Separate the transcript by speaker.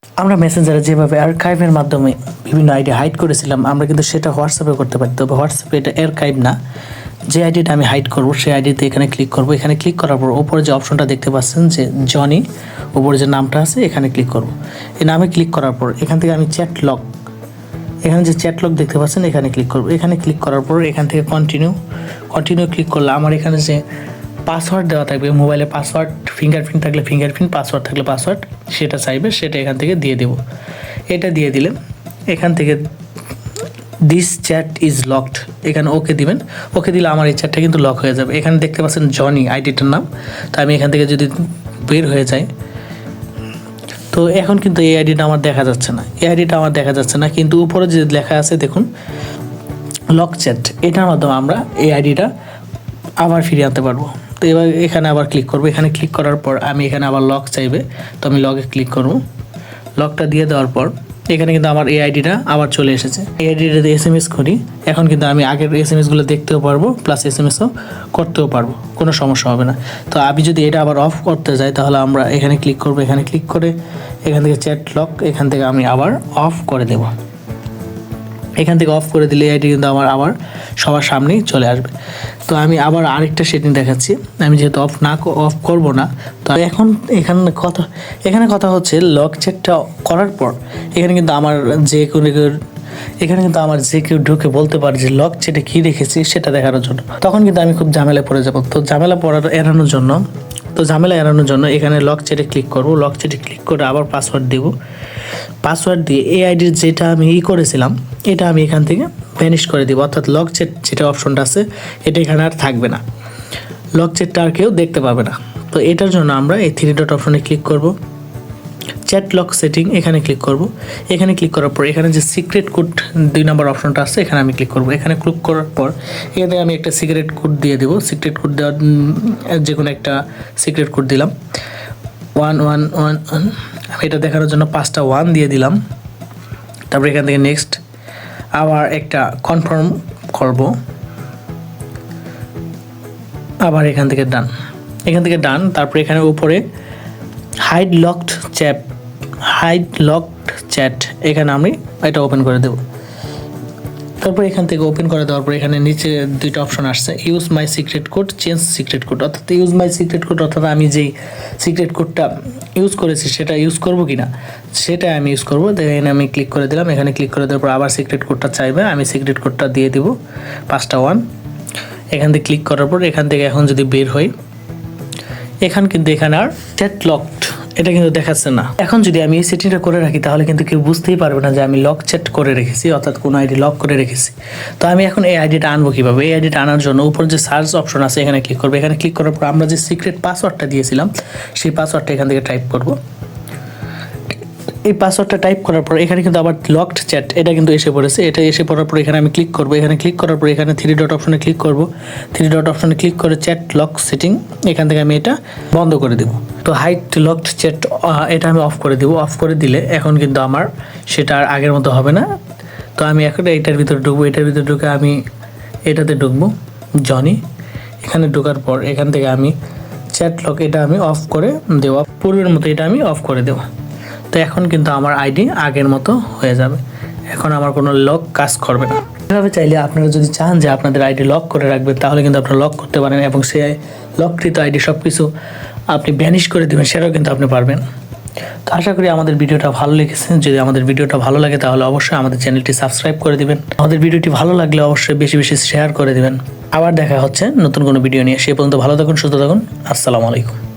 Speaker 1: আমরা মেসেঞ্জারে যেভাবে আর্কাইভের মাধ্যমে বিভিন্ন আইডি হাইড করেছিলাম, আমরা কিন্তু সেটা হোয়াটসঅ্যাপে করতে পারি। তবে হোয়াটসঅ্যাপে এটা আর্কাইভ না। যে আইডিটা আমি হাইড করব সেই আইডিতে এখানে ক্লিক করব। এখানে ক্লিক করার পর ওপরে যে অপশনটা দেখতে পাচ্ছেন যে জনি, ওপরে যে নামটা আছে এখানে ক্লিক করব। এই নামে ক্লিক করার পর এখান থেকে আমি চ্যাট লক, এখানে যে চ্যাট লক দেখতে পাচ্ছেন এখানে ক্লিক করব। এখানে ক্লিক করার পর এখান থেকে কন্টিনিউ ক্লিক করলে আমার এখানে যে পাসওয়ার্ড দেওয়া থাকবে, মোবাইলে পাসওয়ার্ড, ফিঙ্গারপ্রিন্ট থাকলে ফিঙ্গারপ্রিন্ট, পাসওয়ার্ড থাকলে পাসওয়ার্ড, সেটা চাইবে, সেটা এখান থেকে দিয়ে দেব। এটা দিয়ে দিলে এখান থেকে দিস চ্যাট ইজ লকড, এখানে ওকে দিবেন। ওকে দিলে আমার এই চ্যাটটা কিন্তু লক হয়ে যাবে। এখানে দেখতে পাচ্ছেন জনি আইডিটার নাম। তো আমি এখান থেকে যদি বের হয়ে যাই, তো এখন কিন্তু এই আইডিটা আমার দেখা যাচ্ছে না, কিন্তু উপরে যে লেখা আছে দেখুন লক চ্যাট, এটার মাধ্যমে আমরা এই আইডিটা আবার ফিরিয়ে আনতে পারবো। তো এবার এখানে আবার ক্লিক করবো। এখানে ক্লিক করার পর আমি এখানে আবার লক চাইবে, তো আমি লকে ক্লিক করব। লকটা দিয়ে দেওয়ার পর এখানে কিন্তু আমার এই আইডিটা আবার চলে এসেছে। এই আইডিটাতে SMS করি, এখন কিন্তু আমি আগের SMSগুলো দেখতেও পারবো, প্লাস SMSও করতেও পারবো, কোনো সমস্যা হবে না। তো আমি যদি এটা আবার অফ করতে যাই তাহলে আমরা এখানে ক্লিক করবো। এখানে ক্লিক করে এখান থেকে চ্যাট লক, এখান থেকে আমি আবার অফ করে দেব। এখান থেকে অফ করে দিলে এটি কিন্তু আমার আবার সবার সামনেই চলে আসবে। তো আমি আবার আরেকটা সেটিং দেখাচ্ছি। আমি যেহেতু অফ করব না, তো এখন এখানে কথা হচ্ছে লক চ্যাটটা করার পর এখানে কিন্তু আমার যে কেউ ঢুকে বলতে পারে যে লক চ্যাটে কী রেখেছি সেটা দেখানোর জন্য। তখন কিন্তু আমি খুব ঝামেলায় পড়ে যাব। তো ঝামেলা এড়ানোর জন্য এখানে লক চ্যাটে ক্লিক করব। লক চ্যাটে ক্লিক করে আবার পাসওয়ার্ড দেব। পাসওয়ার্ড দিয়ে এই আইডির যেটা আমি করেছিলাম এটা আমি এখান থেকে ভ্যানিশ করে দেবো, অর্থাৎ লক চ্যাট যেটা অপশনটা আছে এটা এখানে আর থাকবে না, লক চ্যাটটা আর কেউ দেখতে পাবে না। তো এটার জন্য আমরা এই 3 ডট অপশনে ক্লিক করব, চ্যাট লক সেটিং এখানে ক্লিক করব। এখানে ক্লিক করার পর এখানে যে সিক্রেট কোড 2 নম্বর অপশনটা আছে এখানে আমি ক্লিক করব। এখানে ক্লিক করার পর এখানে আমি একটা সিক্রেট কোড দিয়ে দেবো। সিক্রেট কোড দেওয়ার যে কোনো একটা সিক্রেট কোড দিলাম 111, আমি এটা দেখানোর জন্য 5টা 1 দিয়ে দিলাম। তারপর এখান থেকে নেক্সট আবার একটা কনফার্ম করব, আবার এখান থেকে ডান। তারপর এখানে উপরে হাইড লকড চ্যাট এখানে আমি এটা ওপেন করে দেব। তারপর এখান থেকে ওপেন করে দেওয়ার পর এখানে নিচে 2টা অপশন আসছে, use my secret code, change secret code. অর্থাৎ ইউজ মাই সিক্রেট কোড অর্থাৎ আমি যেই সিক্রেট কোডটা ইউজ করেছি সেটা ইউজ করব কি না সেটা আমি ইউজ করবো। এখানে আমি ক্লিক করে দিলাম। এখানে ক্লিক করে দেওয়ার পর আবার সিক্রেট কোডটা চাইবে, আমি সিক্রেট কোডটা দিয়ে দিব 5টা 1। এখান থেকে ক্লিক করার পর এখান থেকে এখন যদি বের হই, এখানে আর চ্যাট লকড এটা কিন্তু দেখাচ্ছে না। এখন যদি আমি এই সেটিংটা করে রাখি তাহলে কিন্তু কেউ বুঝতেই পারবে না যে আমি লক চ্যাট করে রেখেছি, অর্থাৎ কোনো আইডি লক করে রেখেছি। তো আমি এখন এই আইডিটা আনবো কীভাবে? এই আইডিটা আনার জন্য উপর যে সার্চ অপশন আছে এখানে ক্লিক করবো। এখানে ক্লিক করার পর আমরা যে সিক্রেট পাসওয়ার্ডটা দিয়েছিলাম সেই পাসওয়ার্ডটা এখান থেকে টাইপ করব। এই পাসওয়ার্ডটা টাইপ করার পর এখানে কিন্তু আবার লকড চ্যাট এটা কিন্তু এসে পড়েছে। এটা এসে পড়ার পর এখানে আমি ক্লিক করব। এখানে ক্লিক করার পর এখানে 3 ডট অপশনে ক্লিক করব। 3 ডট অপশনে ক্লিক করে চ্যাট লক সেটিং এখান থেকে আমি এটা বন্ধ করে দেব। তো হাইড লকড চ্যাট এটা আমি অফ করে দেব। অফ করে দিলে এখন কিন্তু আমার সেটা আর আগের মতো হবে না। তো আমি এখন এটার ভিতরে ঢুকবো। এটার ভিতরে ঢুকে আমি এটাতে ঢুকবো জনি। এখানে ঢোকার পর এখান থেকে আমি চ্যাট লক এটা আমি অফ করে দেওয়া, পূর্বের মতো এটা আমি অফ করে দেবো। তো এখন কিন্তু আমার আইডি আগের মতো হয়ে যাবে, এখন আমার কোনো লক কাজ করবে না। এভাবে চাইলে আপনারা যদি চান যে আপনাদের আইডি লক করে রাখবেন তাহলে কিন্তু আপনারা লক করতে পারেন এবং সে লককৃত আইডি সব কিছু আপনি ভ্যানিশ করে দেবেন, সেটাও কিন্তু আপনি পারবেন। তো আশা করি আমাদের ভিডিওটা ভালো লেগেছে। যদি আমাদের ভিডিওটা ভালো লাগে তাহলে অবশ্যই আমাদের চ্যানেলটি সাবস্ক্রাইব করে দিবেন। আমাদের ভিডিওটি ভালো লাগলে অবশ্যই বেশি বেশি শেয়ার করে দিবেন। আবার দেখা হচ্ছে নতুন কোনো ভিডিও নিয়ে। সে পর্যন্ত ভালো থাকুন, সুস্থ থাকুন। আসসালামু আলাইকুম।